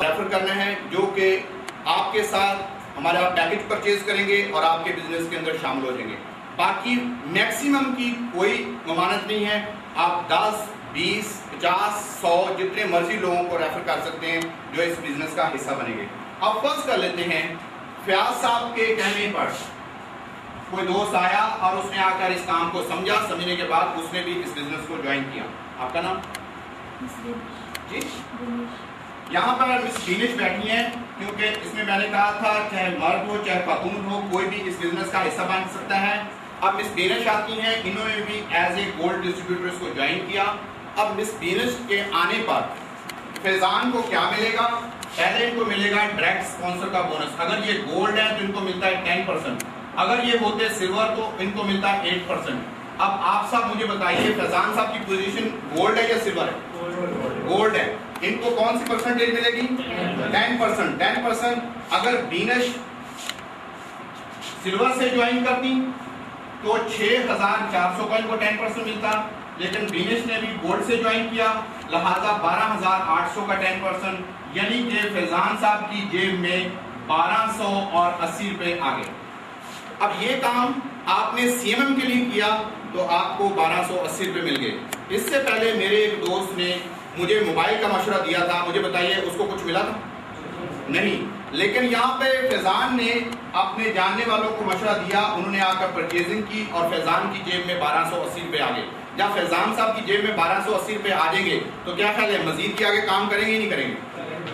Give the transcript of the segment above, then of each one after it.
Refer करना है जो कि आपके साथ हमारा पैकेज परचेज करेंगे और आपके बिजनेस के अंदर शामिल हो जाएंगे। बाकी मैक्सिमम की कोई ममानत नहीं है, आप 10, 20, 50, 100 जितने मर्जी लोगों को रेफर कर सकते हैं जो इस बिजनेस का हिस्सा बनेंगे। अब फर्स्ट कर लेते हैं, फयाज साहब के कहने पर कोई दोस्त आया और उसने आकर इस काम को समझा, समझने के बाद उसने भी इस बिजनेस को ज्वाइन किया। आपका नाम? जी, यहाँ पर मिस दिनेश बैठी हैं, क्योंकि इसमें मैंने कहा था चाहे मर्द हो चाहे खातून हो कोई भी इस बिजनेस का हिस्सा बन सकता है। अब मिस दिनेश आती हैं, इन्होंने भी एज ए गोल्ड डिस्ट्रीब्यूटर इसको ज्वाइन किया। अब मिस दिनेश के आने पर फैजान को क्या मिलेगा? पहले इनको मिलेगा डायरेक्ट स्पॉन्सर का बोनस। अगर ये गोल्ड है तो इनको मिलता है 10%, अगर ये होते सिल्वर तो इनको मिलता है 8%। अब आप सब मुझे बताइए, फैजान साहब की पोजीशन गोल्ड है या सिल्वर है? गोल्ड है। इनको कौन सी परसेंटेज मिलेगी? 10%। 10% अगर दिनेश सिल्वर से ज्वाइन करती तो 6,400 का इनको 10% मिलता, लेकिन दिनेश ने भी गोल्ड से ज्वाइन किया, लिहाजा 12,800 का 10%, यानी कि फैजान साहब की जेब में 1280 रुपए आ गए। अब ये काम आपने सीएमएम के लिए किया तो आपको 1280 रुपए मिल गए। इससे पहले मेरे एक दोस्त ने मुझे मोबाइल का मशवरा दिया था, मुझे बताइए उसको कुछ मिला था? नहीं। लेकिन यहाँ पे फैजान ने अपने जानने वालों को मशवरा दिया, उन्होंने आकर परचेजिंग की और फैजान की जेब में 1280 रुपए आ गए। जब फैजान साहब की जेब में 1280 रुपए आ जाएंगे तो क्या ख्याल है, मजीद के आगे काम करेंगे ही नहीं करेंगे?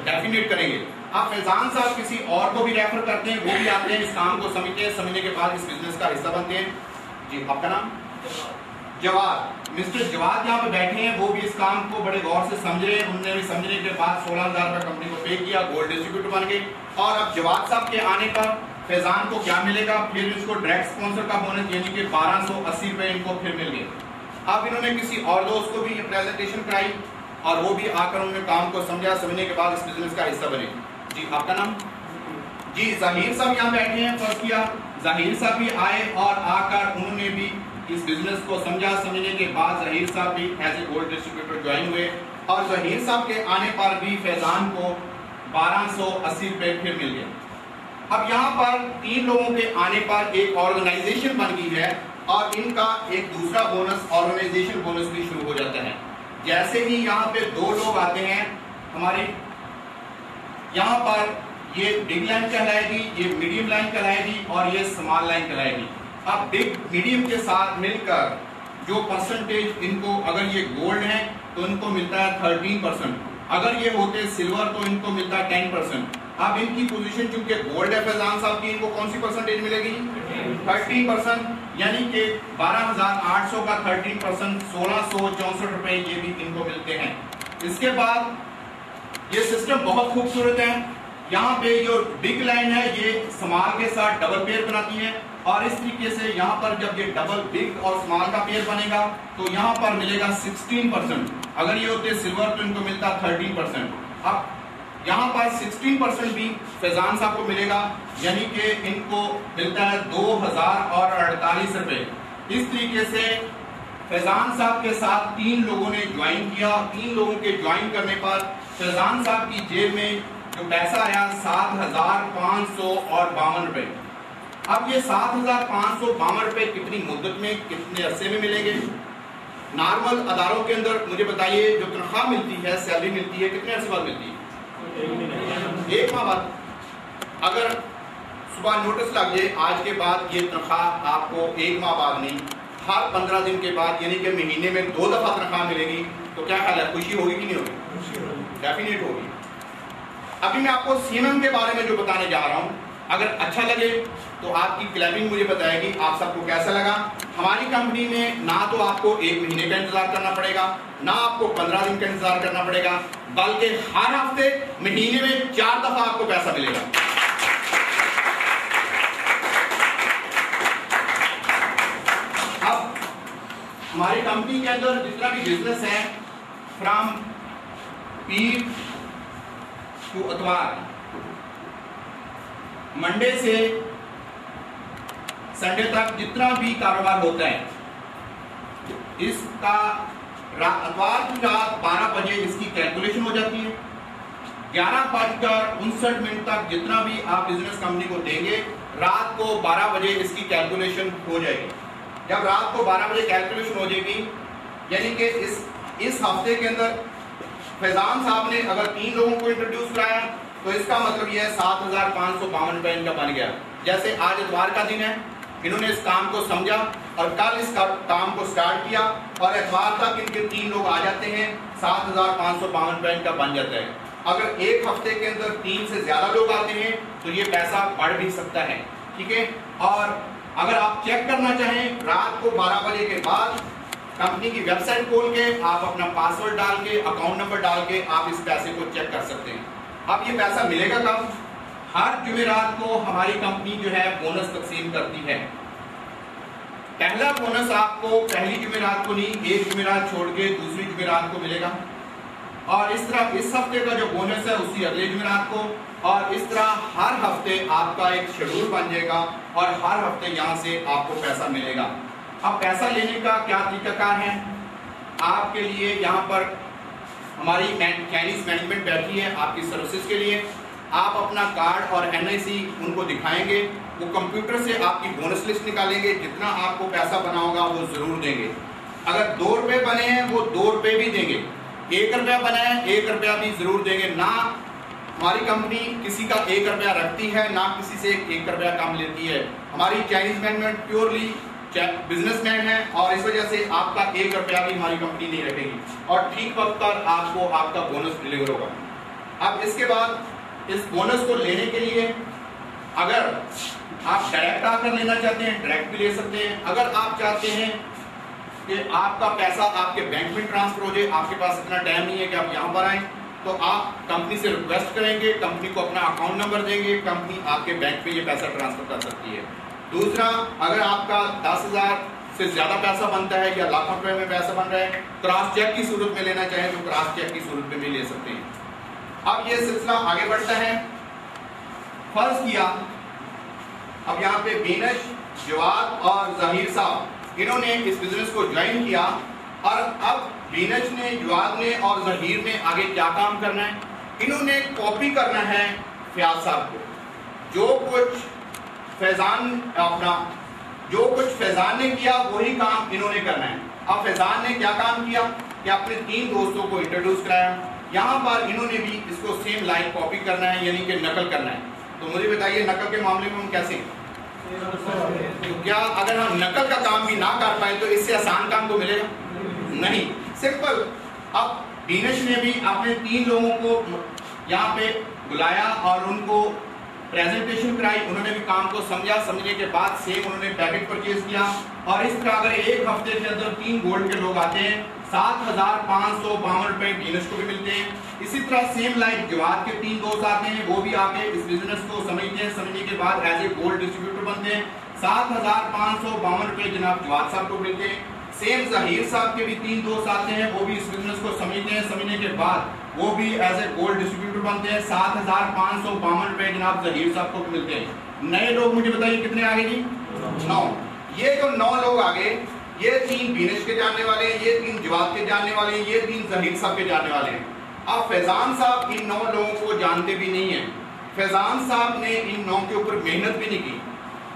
डेफिनेट करेंगे। आप फैजान साहब किसी और को भी रेफर करते हैं, वो भी आते हैं, इस काम को समझते हैं, समझने के बाद इस बिजनेस का हिस्सा बनते हैं। जी, आपका नाम? जवाद। मिस्टर जवाद यहाँ पे बैठे हैं, वो भी इस काम को बड़े गौर से समझ रहे हैं। उन्होंने भी समझने के बाद 16,000 रुपए कंपनी को पे किया, गोल्ड डिस्ट्रीब्यूटर बन गए। और अब जवाद साहब के आने पर फैजान को क्या मिलेगा? फिर इसको डायरेक्ट स्पॉन्सर का बोनस, यानी कि 1280 रुपए इनको फिर मिल गए। अब इन्होंने किसी और दोस्त को भी ये प्रेजेंटेशन कराई और वो भी आकर उन्होंने काम को समझा, समझने के बाद इस बिजनेस का हिस्सा बने। जी, आपका नाम? जी, जाहिर साहब यहाँ बैठे हैं, फर्स्ट किया। जाहिर साहब भी आए और आकर उन्होंने भी इस बिजनेस को समझा, समझने के बाद जाहिर साहब भी as a gold distributor join हुए और जाहिर साहब के आने पर भी फैजान को 1280 रुपए फिर मिल गए। अब यहाँ पर 3 लोगों के आने पर एक ऑर्गेनाइजेशन बन गई है और इनका एक दूसरा बोनस, ऑर्गेनाइजेशन बोनस भी शुरू हो जाता है। जैसे ही यहाँ पे 2 लोग आते हैं, हमारी यहाँ पर ये बिग लाइन कहलाएगी, ये मीडियम लाइन कहलाएगी और ये स्मॉल लाइन कहलाएगी। अब बिग मीडियम के साथ मिलकर जो परसेंटेज इनको, अगर ये गोल्ड है तो इनको मिलता है 13%, अगर ये होते सिल्वर तो इनको मिलता है 10%। अब इनकी पोजीशन चूंकि गोल्ड है फैजान साहब की, इनको कौन सी परसेंटेज मिलेगी? 13%, यानी कि 12,800 का 13%, 1,664 रुपए ये भी इनको मिलते हैं। इसके बाद ये सिस्टम बहुत खूबसूरत है। यहाँ पे जो बिग लाइन है ये स्मॉल के साथ डबल पेयर बनाती है और इस तरीके से यहाँ पर जब ये डबल बिग और स्मॉल का पेयर बनेगा तो यहाँ पर मिलेगा 16%, अगर ये होते सिल्वर तो इनको मिलता 13%। अब यहाँ पर 16% भी फैजान साहब को मिलेगा, यानी कि इनको मिलता है 2,048 रुपए। इस तरीके से फैजान साहब के साथ 3 लोगों ने ज्वाइन किया। 3 लोगों के ज्वाइन करने पर फैजान साहब की जेब में जो पैसा आया 7,552 रुपए। अब ये 7,552 रुपए कितनी मुद्दत में, कितने अरसे में मिलेंगे? नॉर्मल अदारों के अंदर मुझे बताइए जो तनख्वाह मिलती है, सैलरी मिलती है, कितने अरसे बाद मिलती है? 1 माह बाद। अगर सुबह नोटिस लग जाए आज के बाद ये तनख्वाह आपको 1 माह बाद नहीं, हर 15 दिन के बाद, यानी कि महीने में 2 दफा तनख्वाह मिलेगी, तो क्या ख्याल है, खुशी होगी कि नहीं होगी? डेफिनेट होगी। अभी मैं आपको सीएमएम के बारे में जो बताने जा रहा हूँ, अगर अच्छा लगे तो आपकी क्लैपिंग मुझे बताएगी आप सबको कैसा लगा। हमारी कंपनी में ना तो आपको 1 महीने का इंतजार करना पड़ेगा, ना आपको 15 दिन का इंतजार करना पड़ेगा, बल्कि हर हफ्ते, महीने में 4 दफा आपको पैसा मिलेगा। अब हमारी कंपनी के अंदर जितना भी बिजनेस है, फ्रॉम पीर टू अतवार, मंडे से संडे तक जितना भी कारोबार होता है, इसका अतवार की रात 12 बजे इसकी कैलकुलेशन हो जाती है 11:59 तक जितना भी आप बिजनेस कंपनी को देंगे, रात को 12 बजे इसकी कैलकुलेशन हो जाएगी। जब रात को 12 बजे कैलकुलेशन हो जाएगी, यानी कि इस हफ्ते के अंदर फैजान साहब ने अगर 3 लोगों को इंट्रोड्यूस कराया तो इसका मतलब यह 7,552 रुपए इनका बन गया। जैसे आज इतवार का दिन है, इन्होंने इस काम को समझा और कल इस काम को स्टार्ट किया और इतवार तक इनके 3 लोग आ जाते हैं, 7,552 रुपए इनका बन जाता है। अगर एक हफ्ते के अंदर 3 से ज्यादा लोग आते हैं तो ये पैसा बढ़ भी सकता है, ठीक है। और अगर आप चेक करना चाहें, रात को 12 बजे के बाद कंपनी की वेबसाइट खोल के आप अपना पासवर्ड डाल के, अकाउंट नंबर डाल के आप इस पैसे को चेक कर सकते हैं। अब ये पैसा मिलेगा कब? हर जुमेरात को हमारी कंपनी जो है बोनस तकसीम करती है। पहला बोनस आपको पहली जुमेरात को नहीं, एक जुमेरात छोड़ के दूसरी जुमेरात को मिलेगा, और इस तरह इस हफ्ते का जो बोनस है उसी अगले जुमेरात को, और इस तरह हर हफ्ते आपका एक शेड्यूल बन जाएगा और हर हफ्ते यहाँ से आपको पैसा मिलेगा। अब पैसा लेने का क्या तरीकाकार है? आपके लिए यहाँ पर हमारी चाइनीज मैनेजमेंट बैठी है आपकी सर्विसेज के लिए। आप अपना कार्ड और NIC उनको दिखाएंगे, वो कंप्यूटर से आपकी बोनस लिस्ट निकालेंगे, जितना आपको पैसा बना होगा वो जरूर देंगे। अगर 2 रुपए बने हैं वो 2 रुपए भी देंगे, 1 रुपया बना है 1 रुपया भी जरूर देंगे। ना हमारी कंपनी किसी का 1 रुपया रखती है, ना किसी से 1 रुपया कम लेती है। हमारी चाइनीज मैनेजमेंट प्योरली बिजनेसमैन है और इस वजह से आपका 1 रुपया भी हमारी कंपनी नहीं रखेगी और ठीक वक्त पर आपको आपका बोनस डिलीवर होगा। अब इसके बाद इस बोनस को लेने के लिए अगर आप डायरेक्ट आकर लेना चाहते हैं, डायरेक्ट भी ले सकते हैं। अगर आप चाहते हैं कि आपका पैसा आपके बैंक में ट्रांसफर हो जाए, आपके पास इतना टाइम नहीं है कि आप यहाँ पर आए, तो आप कंपनी से रिक्वेस्ट करेंगे, कंपनी को अपना अकाउंट नंबर देंगे, कंपनी आपके बैंक पे ये पैसा ट्रांसफर कर सकती है। दूसरा, अगर आपका 10,000 से ज्यादा पैसा बनता है या लाखों रुपए में पैसा बन रहा है, क्रॉस चेक की सूरत में लेना चाहें तो क्रॉस चेक की सूरत में भी ले सकते हैं। अब ये सिलसिला आगे बढ़ता है। फर्ज किया अब यहाँ पे बीनश, जवाद और जहीर साहब इन्होंने इस बिजनेस को ज्वाइन किया और अब बीनश ने, जवाद ने और जहीर ने आगे क्या काम करना है? इन्होंने कॉपी करना है फयाज साहब को। जो कुछ फैजान ने किया वही काम इन्होंने करना है। अब फैजान ने क्या काम किया कि अपने 3 दोस्तों को इंट्रोड्यूस कराया। यहाँ पर इन्होंने भी इसको सेम लाइन कॉपी करना है, यानी कि नकल करना है। तो मुझे बताइए नकल के मामले में हम कैसे? तो क्या अगर हम नकल का काम भी ना कर पाए तो इससे आसान काम को मिलेगा? नहीं, सिंपल। अब बीनश ने भी अपने 3 लोगों को यहाँ पे बुलाया और उनको प्रेजेंटेशन कराई। उन्होंने भी काम को समझा, समझने के बाद सेम उन्होंने पैकेट परचेज किया और इस तरह अगर एक हफ्ते के अंदर 3 गोल्ड के लोग आते हैं, 7,552 रुपए बीनश को भी मिलते हैं। इसी तरह सेम लाइक जवाद के 3 दोस्त आते हैं, वो भी आके इस बिजनेस को समझते हैं, समझने के बाद एज ए गोल्ड डिस्ट्रीब्यूटर बनते हैं। 7,552 रुपए जनाब जवाद साहब को मिलते हैं। सेम जहीर साहब के भी 3 दोस्त आते हैं, वो भी इस बिजनेस को समझते हैं, समझने के बाद वो भी एज ए गोल्ड डिस्ट्रीब्यूटर बनते हैं। 7,552 रुपए जनाब जहीर साहब को मिलते हैं। नए लोग मुझे बताइए कितने आगे जी? 9। ये जो 9 लोग आगे, ये 3 बीनश के जानने वाले हैं, ये 3 जवाद के जानने वाले हैं, ये 3 जहीर साहब के जानने वाले हैं। अब फैजान साहब इन 9 लोगों को जानते भी नहीं है। फैजान साहब ने इन 9 के ऊपर मेहनत भी नहीं की।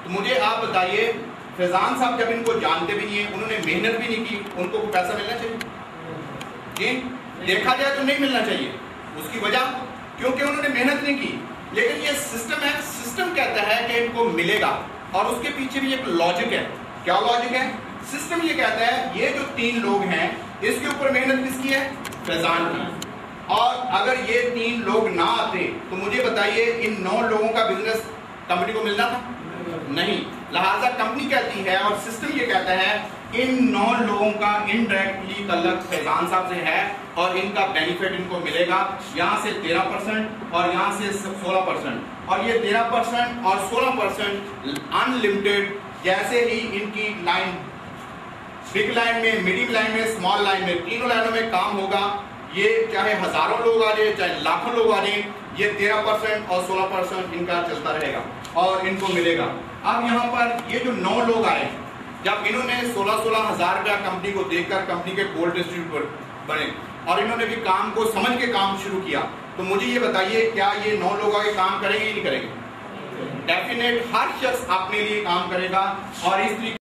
तो मुझे आप बताइए, फैजान साहब जब इनको जानते भी नहीं है, उन्होंने मेहनत भी नहीं की, उनको पैसा मिलना चाहिए? जी, देखा जाए तो नहीं मिलना चाहिए। उसकी वजह क्योंकि उन्होंने मेहनत नहीं की। लेकिन ये सिस्टम है, सिस्टम कहता है कि इनको मिलेगा और उसके पीछे भी एक लॉजिक है। क्या लॉजिक है? सिस्टम ये कहता है ये जो 3 लोग हैं इसके ऊपर मेहनत किसकी है? फैजान की। और अगर ये 3 लोग ना आते तो मुझे बताइए इन 9 लोगों का बिजनेस कंपनी को मिलना था? नहीं। लिहाजा कंपनी कहती है और सिस्टम ये कहता है इन 9 लोगों का इनडायरेक्टली तल्लक फैजान साहब से है और इनका बेनिफिट इनको मिलेगा। यहाँ से 13% और यहाँ से 16%, और ये 13% और 16% अनलिमिटेड। जैसे ही इनकी लाइन, बिग लाइन में, मीडियम लाइन में, स्मॉल लाइन में, तीनों लाइनों में काम होगा, ये चाहे हजारों लोग आ जाए चाहे लाखों लोग आ जाए, ये 13% और 16% इनका चलता रहेगा और इनको मिलेगा। अब यहाँ पर ये जो 9 लोग आए, जब इन्होंने 16-16 हजार रुपया कंपनी को देकर कंपनी के गोल्ड डिस्ट्रीब्यूटर बने और इन्होंने भी काम को समझ के काम शुरू किया, तो मुझे ये बताइए, क्या ये 9 लोग आगे काम करेंगे या नहीं करेंगे? डेफिनेट हर शख्स अपने लिए काम करेगा और इस तरीके